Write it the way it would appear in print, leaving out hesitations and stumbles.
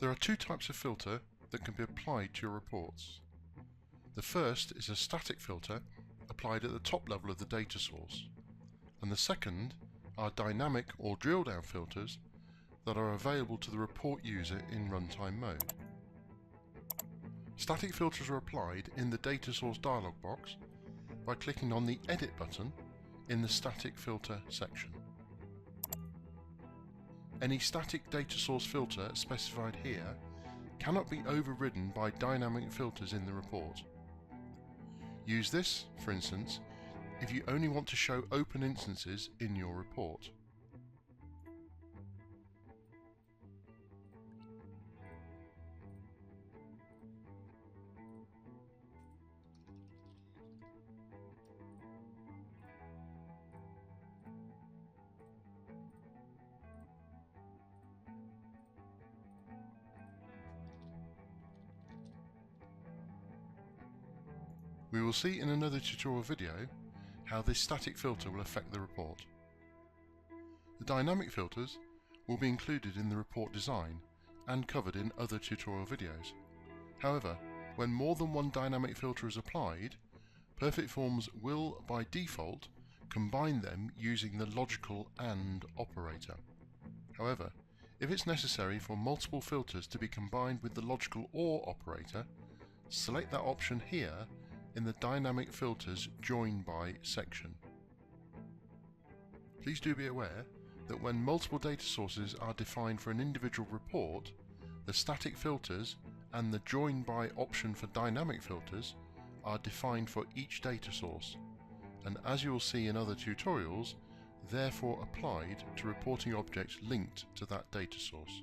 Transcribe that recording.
There are two types of filter that can be applied to your reports. The first is a static filter applied at the top level of the data source, and the second are dynamic or drill down filters that are available to the report user in runtime mode. Static filters are applied in the data source dialog box by clicking on the Edit button in the Static Filter section. Any static data source filter specified here cannot be overridden by dynamic filters in the report. Use this, for instance, if you only want to show open instances in your report. We will see in another tutorial video how this static filter will affect the report. The dynamic filters will be included in the report design and covered in other tutorial videos. However, when more than one dynamic filter is applied, PerfectForms will, by default, combine them using the logical AND operator. However, if it's necessary for multiple filters to be combined with the logical OR operator, select that option here in the Dynamic Filters Join By section. Please do be aware that when multiple data sources are defined for an individual report, the static filters and the Join By option for dynamic filters are defined for each data source, and as you will see in other tutorials, therefore applied to reporting objects linked to that data source.